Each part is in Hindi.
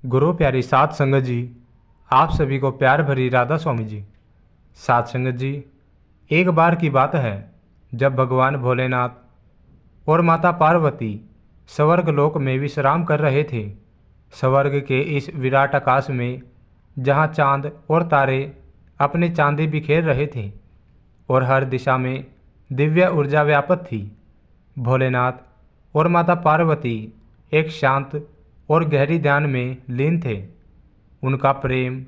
गुरु प्यारी साध संगत जी, आप सभी को प्यार भरी राधा स्वामी जी। साध संगत जी, एक बार की बात है जब भगवान भोलेनाथ और माता पार्वती स्वर्ग लोक में विश्राम कर रहे थे। स्वर्ग के इस विराट आकाश में जहाँ चांद और तारे अपनी चांदी बिखेर रहे थे और हर दिशा में दिव्य ऊर्जा व्याप्त थी, भोलेनाथ और माता पार्वती एक शांत और गहरी ध्यान में लीन थे। उनका प्रेम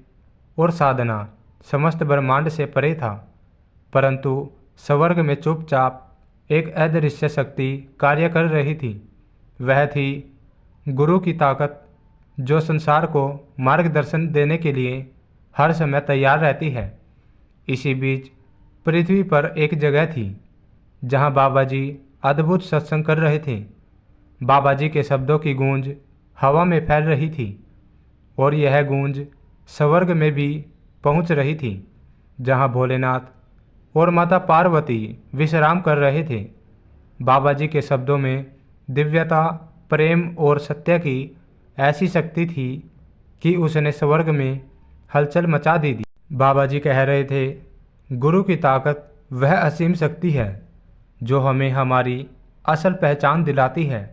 और साधना समस्त ब्रह्मांड से परे था, परंतु स्वर्ग में चुपचाप एक अदृश्य शक्ति कार्य कर रही थी। वह थी गुरु की ताकत, जो संसार को मार्गदर्शन देने के लिए हर समय तैयार रहती है। इसी बीच पृथ्वी पर एक जगह थी जहां बाबा जी अद्भुत सत्संग कर रहे थे। बाबा जी के शब्दों की गूंज हवा में फैल रही थी और यह गूंज स्वर्ग में भी पहुंच रही थी, जहां भोलेनाथ और माता पार्वती विश्राम कर रहे थे। बाबा जी के शब्दों में दिव्यता, प्रेम और सत्य की ऐसी शक्ति थी कि उसने स्वर्ग में हलचल मचा दी थी। बाबा जी कह रहे थे, गुरु की ताकत वह असीम शक्ति है जो हमें हमारी असल पहचान दिलाती है।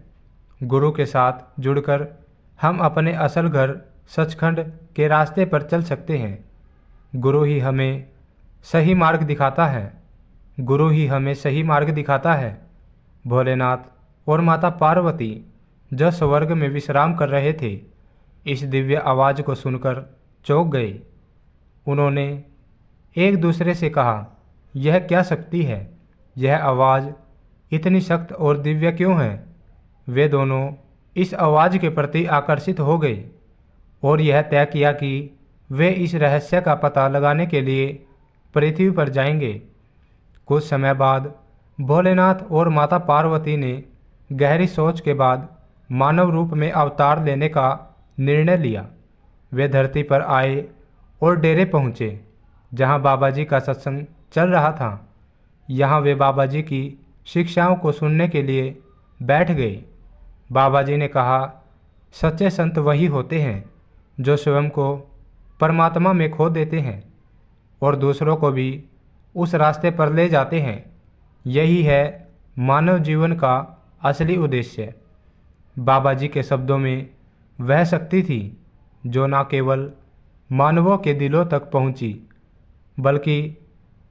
गुरु के साथ जुड़कर हम अपने असल घर सचखंड के रास्ते पर चल सकते हैं। गुरु ही हमें सही मार्ग दिखाता है। गुरु ही हमें सही मार्ग दिखाता है। भोलेनाथ और माता पार्वती जो स्वर्ग में विश्राम कर रहे थे, इस दिव्य आवाज़ को सुनकर चौंक गए। उन्होंने एक दूसरे से कहा, यह क्या शक्ति है? यह आवाज़ इतनी सख्त और दिव्य क्यों है? वे दोनों इस आवाज़ के प्रति आकर्षित हो गए और यह तय किया कि वे इस रहस्य का पता लगाने के लिए पृथ्वी पर जाएंगे। कुछ समय बाद भोलेनाथ और माता पार्वती ने गहरी सोच के बाद मानव रूप में अवतार लेने का निर्णय लिया। वे धरती पर आए और डेरे पहुँचे जहाँ बाबा जी का सत्संग चल रहा था। यहाँ वे बाबा जी की शिक्षाओं को सुनने के लिए बैठ गए। बाबा जी ने कहा, सच्चे संत वही होते हैं जो स्वयं को परमात्मा में खो देते हैं और दूसरों को भी उस रास्ते पर ले जाते हैं। यही है मानव जीवन का असली उद्देश्य। बाबा जी के शब्दों में वह शक्ति थी जो न केवल मानवों के दिलों तक पहुंची, बल्कि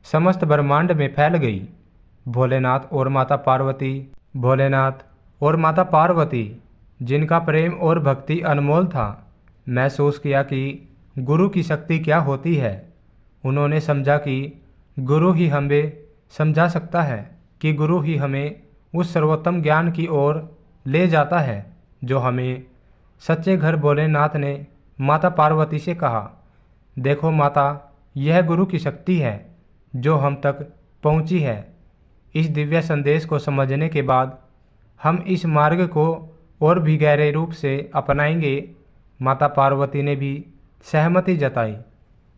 समस्त ब्रह्मांड में फैल गई। भोलेनाथ और माता पार्वती जिनका प्रेम और भक्ति अनमोल था, महसूस किया कि गुरु की शक्ति क्या होती है। उन्होंने समझा कि गुरु ही हमें समझा सकता है, कि गुरु ही हमें उस सर्वोत्तम ज्ञान की ओर ले जाता है जो हमें सच्चे घर। भोलेनाथ ने माता पार्वती से कहा, देखो माता, यह गुरु की शक्ति है जो हम तक पहुंची है। इस दिव्य संदेश को समझने के बाद हम इस मार्ग को और भी गहरे रूप से अपनाएंगे। माता पार्वती ने भी सहमति जताई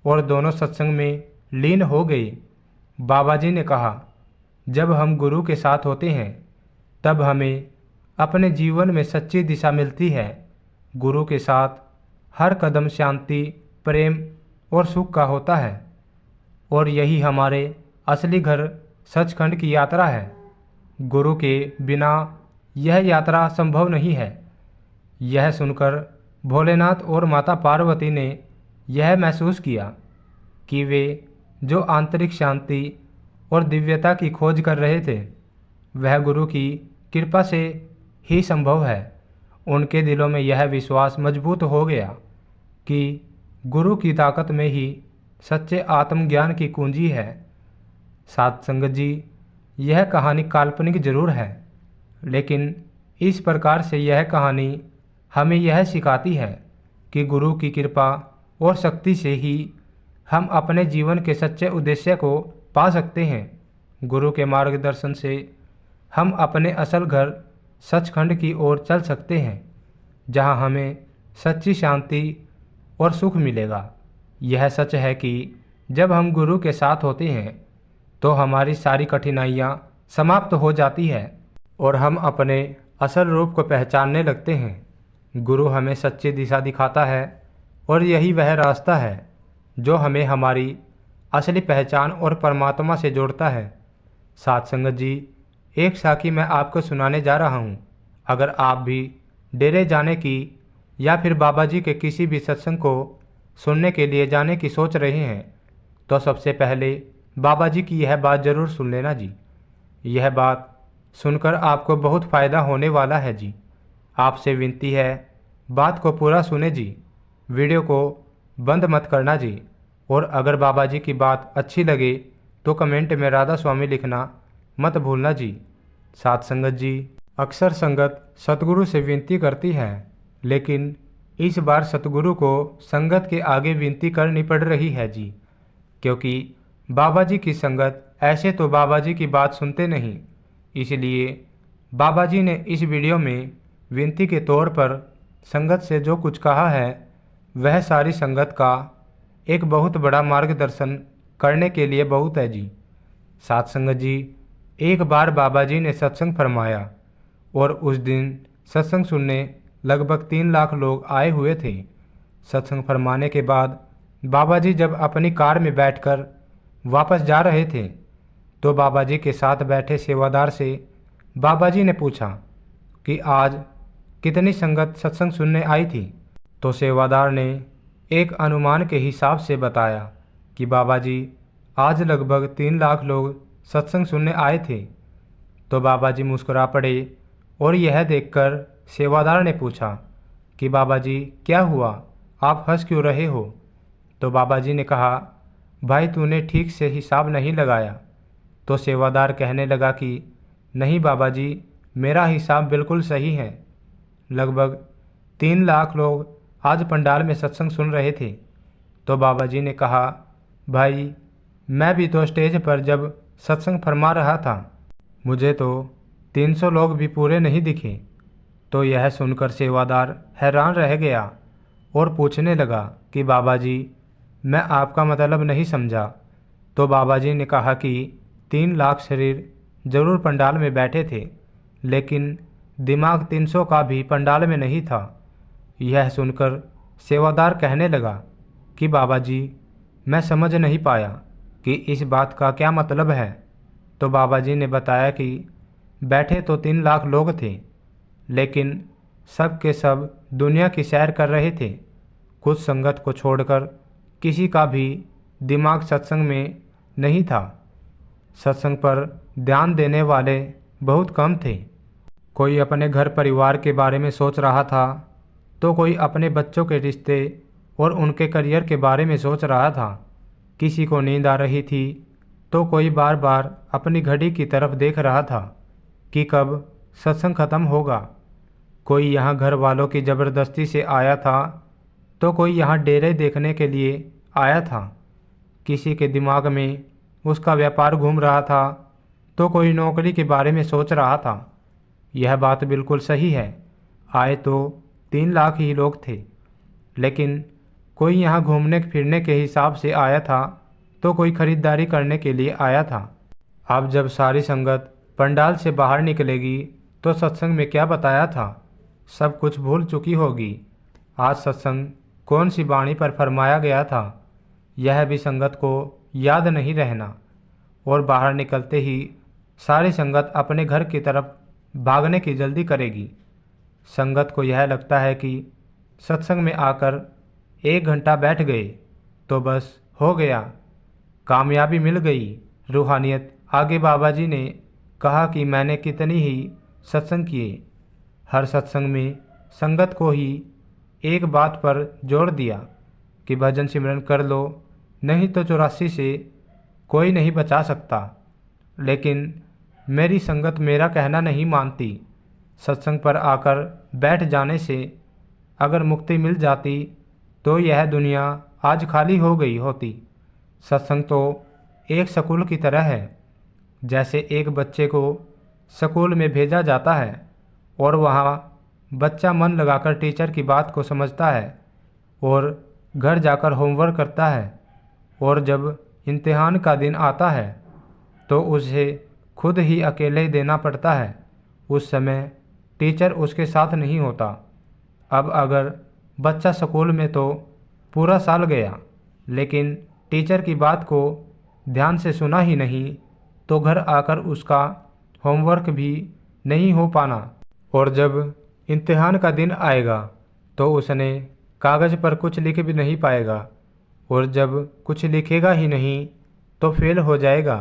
और दोनों सत्संग में लीन हो गए। बाबा जी ने कहा, जब हम गुरु के साथ होते हैं तब हमें अपने जीवन में सच्ची दिशा मिलती है। गुरु के साथ हर कदम शांति, प्रेम और सुख का होता है और यही हमारे असली घर सचखंड की यात्रा है। गुरु के बिना यह यात्रा संभव नहीं है। यह सुनकर भोलेनाथ और माता पार्वती ने यह महसूस किया कि वे जो आंतरिक शांति और दिव्यता की खोज कर रहे थे, वह गुरु की कृपा से ही संभव है। उनके दिलों में यह विश्वास मजबूत हो गया कि गुरु की ताकत में ही सच्चे आत्मज्ञान की कुंजी है। साध संगत जी, यह कहानी काल्पनिक जरूर है, लेकिन इस प्रकार से यह कहानी हमें यह सिखाती है कि गुरु की कृपा और शक्ति से ही हम अपने जीवन के सच्चे उद्देश्य को पा सकते हैं। गुरु के मार्गदर्शन से हम अपने असल घर सचखंड की ओर चल सकते हैं, जहां हमें सच्ची शांति और सुख मिलेगा। यह सच है कि जब हम गुरु के साथ होते हैं तो हमारी सारी कठिनाइयाँ समाप्त हो जाती है और हम अपने असल रूप को पहचानने लगते हैं। गुरु हमें सच्ची दिशा दिखाता है और यही वह रास्ता है जो हमें हमारी असली पहचान और परमात्मा से जोड़ता है। साथ संगत जी, एक साखी मैं आपको सुनाने जा रहा हूँ। अगर आप भी डेरे जाने की या फिर बाबा जी के किसी भी सत्संग को सुनने के लिए जाने की सोच रहे हैं तो सबसे पहले बाबा जी की यह बात ज़रूर सुन लेना जी। यह बात सुनकर आपको बहुत फ़ायदा होने वाला है जी। आपसे विनती है, बात को पूरा सुने जी, वीडियो को बंद मत करना जी। और अगर बाबा जी की बात अच्छी लगे तो कमेंट में राधा स्वामी लिखना मत भूलना जी। साथ संगत जी, अक्सर संगत सतगुरु से विनती करती है, लेकिन इस बार सतगुरु को संगत के आगे विनती करनी पड़ रही है जी, क्योंकि बाबा जी की संगत ऐसे तो बाबा जी की बात सुनते नहीं। इसलिए बाबा जी ने इस वीडियो में विनती के तौर पर संगत से जो कुछ कहा है वह सारी संगत का एक बहुत बड़ा मार्गदर्शन करने के लिए बहुत है जी। साथ संगत जी, एक बार बाबा जी ने सत्संग फरमाया और उस दिन सत्संग सुनने लगभग 3 लाख लोग आए हुए थे। सत्संग फरमाने के बाद बाबा जी जब अपनी कार में बैठकर वापस जा रहे थे तो बाबा जी के साथ बैठे सेवादार से बाबा जी ने पूछा कि आज कितनी संगत सत्संग सुनने आई थी। तो सेवादार ने एक अनुमान के हिसाब से बताया कि बाबा जी आज लगभग 3 लाख लोग सत्संग सुनने आए थे। तो बाबा जी मुस्कुरा पड़े और यह देखकर सेवादार ने पूछा कि बाबा जी क्या हुआ, आप हंस क्यों रहे हो। तो बाबा जी ने कहा, भाई तूने ठीक से हिसाब नहीं लगाया। तो सेवादार कहने लगा कि नहीं बाबा जी, मेरा हिसाब बिल्कुल सही है। लगभग 3 लाख लोग आज पंडाल में सत्संग सुन रहे थे। तो बाबा जी ने कहा, भाई मैं भी तो स्टेज पर जब सत्संग फरमा रहा था, मुझे तो 300 लोग भी पूरे नहीं दिखे। तो यह सुनकर सेवादार हैरान रह गया और पूछने लगा कि बाबा जी, मैं आपका मतलब नहीं समझा। तो बाबा जी ने कहा कि 3 लाख शरीर जरूर पंडाल में बैठे थे, लेकिन दिमाग 300 का भी पंडाल में नहीं था। यह सुनकर सेवादार कहने लगा कि बाबा जी, मैं समझ नहीं पाया कि इस बात का क्या मतलब है। तो बाबा जी ने बताया कि बैठे तो 3 लाख लोग थे, लेकिन सब के सब दुनिया की सैर कर रहे थे। कुछ संगत को छोड़कर किसी का भी दिमाग सत्संग में नहीं था। सत्संग पर ध्यान देने वाले बहुत कम थे। कोई अपने घर परिवार के बारे में सोच रहा था, तो कोई अपने बच्चों के रिश्ते और उनके करियर के बारे में सोच रहा था। किसी को नींद आ रही थी तो कोई बार बार अपनी घड़ी की तरफ देख रहा था कि कब सत्संग खत्म होगा। कोई यहाँ घर वालों की ज़बरदस्ती से आया था तो कोई यहाँ डेरे देखने के लिए आया था। किसी के दिमाग में उसका व्यापार घूम रहा था तो कोई नौकरी के बारे में सोच रहा था। यह बात बिल्कुल सही है, आए तो 3 लाख ही लोग थे, लेकिन कोई यहाँ घूमने फिरने के हिसाब से आया था तो कोई खरीदारी करने के लिए आया था। अब जब सारी संगत पंडाल से बाहर निकलेगी तो सत्संग में क्या बताया था सब कुछ भूल चुकी होगी। आज सत्संग कौन सी वाणी पर फरमाया गया था यह भी संगत को याद नहीं रहना, और बाहर निकलते ही सारी संगत अपने घर की तरफ भागने की जल्दी करेगी। संगत को यह लगता है कि सत्संग में आकर 1 घंटा बैठ गए तो बस हो गया, कामयाबी मिल गई, रूहानियत। आगे बाबा जी ने कहा कि मैंने कितनी ही सत्संग किए, हर सत्संग में संगत को ही एक बात पर जोर दिया कि भजन सिमरन कर लो, नहीं तो 84 से कोई नहीं बचा सकता। लेकिन मेरी संगत मेरा कहना नहीं मानती। सत्संग पर आकर बैठ जाने से अगर मुक्ति मिल जाती तो यह दुनिया आज खाली हो गई होती। सत्संग तो एक स्कूल की तरह है। जैसे एक बच्चे को स्कूल में भेजा जाता है और वहाँ बच्चा मन लगाकर टीचर की बात को समझता है और घर जाकर होमवर्क करता है, और जब इम्तिहान का दिन आता है तो उसे खुद ही अकेले देना पड़ता है। उस समय टीचर उसके साथ नहीं होता। अब अगर बच्चा स्कूल में तो पूरा साल गया लेकिन टीचर की बात को ध्यान से सुना ही नहीं, तो घर आकर उसका होमवर्क भी नहीं हो पाना, और जब इम्तिहान का दिन आएगा तो उसने कागज़ पर कुछ लिख भी नहीं पाएगा, और जब कुछ लिखेगा ही नहीं तो फेल हो जाएगा,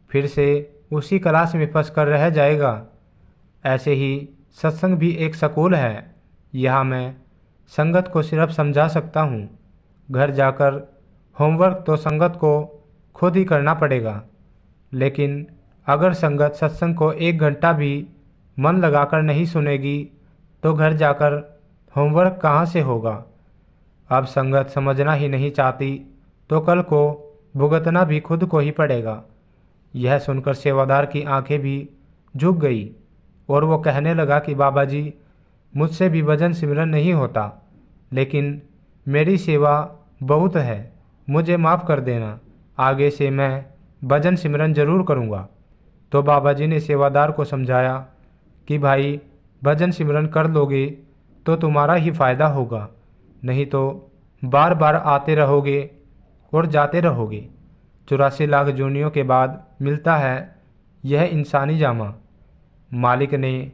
फिर से उसी क्लास में फंस कर रह जाएगा। ऐसे ही सत्संग भी एक स्कूल है। यहाँ मैं संगत को सिर्फ समझा सकता हूँ। घर जाकर होमवर्क तो संगत को खुद ही करना पड़ेगा। लेकिन अगर संगत सत्संग को 1 घंटा भी मन लगाकर नहीं सुनेगी तो घर जाकर होमवर्क कहाँ से होगा। अब संगत समझना ही नहीं चाहती तो कल को भुगतना भी खुद को ही पड़ेगा। यह सुनकर सेवादार की आंखें भी झुक गई और वो कहने लगा कि बाबा जी, मुझसे भी भजन सिमरन नहीं होता, लेकिन मेरी सेवा बहुत है, मुझे माफ़ कर देना। आगे से मैं भजन सिमरन जरूर करूँगा। तो बाबा जी ने सेवादार को समझाया कि भाई, भजन सिमरन कर लोगे तो तुम्हारा ही फ़ायदा होगा, नहीं तो बार बार आते रहोगे और जाते रहोगे। 84 लाख जूनियों के बाद मिलता है यह इंसानी जामा। मालिक ने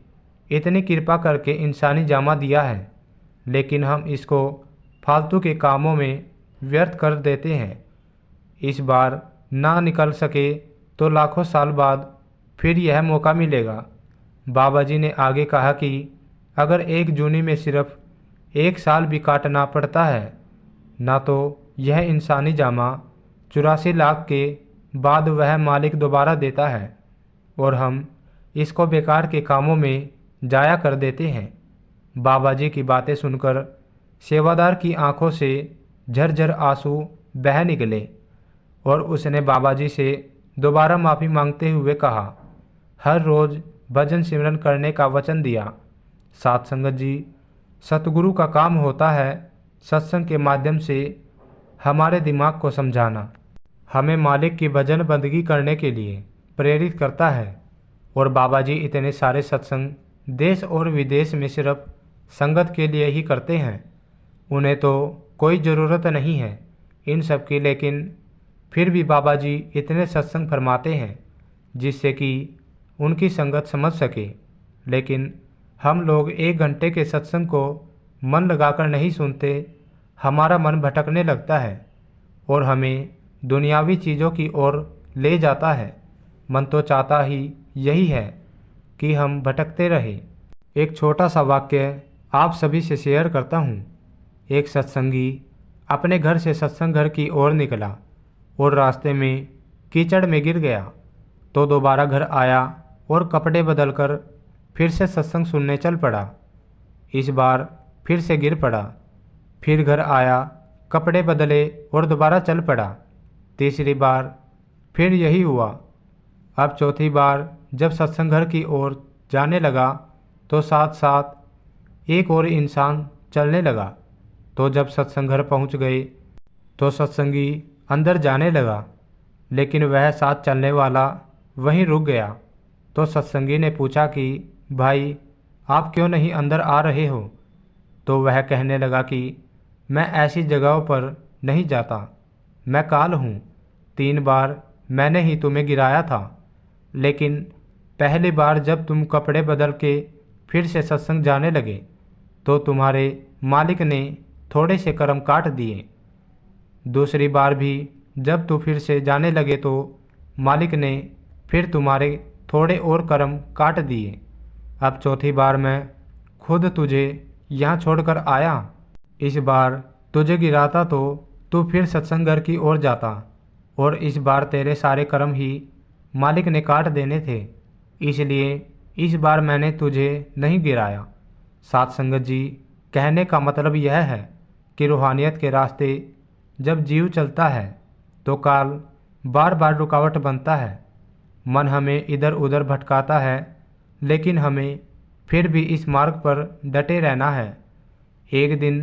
इतनी कृपा करके इंसानी जामा दिया है, लेकिन हम इसको फालतू के कामों में व्यर्थ कर देते हैं। इस बार ना निकल सके तो लाखों साल बाद फिर यह मौका मिलेगा। बाबा जी ने आगे कहा कि अगर एक जूनी में सिर्फ 1 साल भी काटना पड़ता है ना, तो यह इंसानी जामा 84 लाख के बाद वह मालिक दोबारा देता है, और हम इसको बेकार के कामों में जाया कर देते हैं। बाबा जी की बातें सुनकर सेवादार की आंखों से झरझर आंसू बह निकले और उसने बाबा जी से दोबारा माफ़ी मांगते हुए कहा, हर रोज़ भजन सिमरन करने का वचन दिया। साथ संगत जी, सतगुरु का काम होता है सत्संग के माध्यम से हमारे दिमाग को समझाना, हमें मालिक की भजन बंदगी करने के लिए प्रेरित करता है। और बाबा जी इतने सारे सत्संग देश और विदेश में सिर्फ संगत के लिए ही करते हैं। उन्हें तो कोई ज़रूरत नहीं है इन सब की, लेकिन फिर भी बाबा जी इतने सत्संग फरमाते हैं जिससे कि उनकी संगत समझ सके। लेकिन हम लोग 1 घंटे के सत्संग को मन लगाकर नहीं सुनते। हमारा मन भटकने लगता है और हमें दुनियावी चीज़ों की ओर ले जाता है। मन तो चाहता ही यही है कि हम भटकते रहें। एक छोटा सा वाक्य आप सभी से शेयर करता हूँ। एक सत्संगी अपने घर से सत्संग घर की ओर निकला और रास्ते में कीचड़ में गिर गया, तो दोबारा घर आया और कपड़े बदलकर फिर से सत्संग सुनने चल पड़ा। इस बार फिर से गिर पड़ा, फिर घर आया, कपड़े बदले और दोबारा चल पड़ा। तीसरी बार फिर यही हुआ। अब चौथी बार जब सत्संग घर की ओर जाने लगा तो साथ साथ एक और इंसान चलने लगा। तो जब सत्संग घर पहुँच गए तो सत्संगी अंदर जाने लगा, लेकिन वह साथ चलने वाला वहीं रुक गया। तो सत्संगी ने पूछा कि भाई, आप क्यों नहीं अंदर आ रहे हो? तो वह कहने लगा कि मैं ऐसी जगहों पर नहीं जाता, मैं काल हूँ। 3 बार मैंने ही तुम्हें गिराया था, लेकिन पहली बार जब तुम कपड़े बदल के फिर से सत्संग जाने लगे तो तुम्हारे मालिक ने थोड़े से कर्म काट दिए। दूसरी बार भी जब तू फिर से जाने लगे तो मालिक ने फिर तुम्हारे थोड़े और कर्म काट दिए। अब चौथी बार मैं खुद तुझे यहाँ छोड़कर आया। इस बार तुझे गिराता तो तू फिर सत्संग घर की ओर जाता, और इस बार तेरे सारे कर्म ही मालिक ने काट देने थे, इसलिए इस बार मैंने तुझे नहीं गिराया। साथ संगत जी, कहने का मतलब यह है कि रूहानियत के रास्ते जब जीव चलता है तो काल बार बार रुकावट बनता है। मन हमें इधर उधर भटकाता है, लेकिन हमें फिर भी इस मार्ग पर डटे रहना है। एक दिन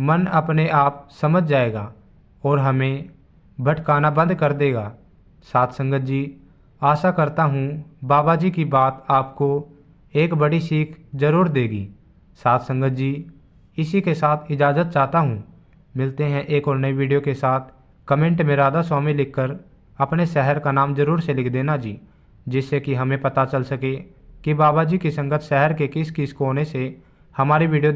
मन अपने आप समझ जाएगा और हमें भटकाना बंद कर देगा। साथ संगत जी, आशा करता हूँ बाबा जी की बात आपको एक बड़ी सीख जरूर देगी। साथ संगत जी, इसी के साथ इजाज़त चाहता हूँ। मिलते हैं एक और नई वीडियो के साथ। कमेंट में राधा स्वामी लिखकर अपने शहर का नाम ज़रूर से लिख देना जी, जिससे कि हमें पता चल सके कि बाबा जी की संगत शहर के किस किस कोने से हमारी वीडियो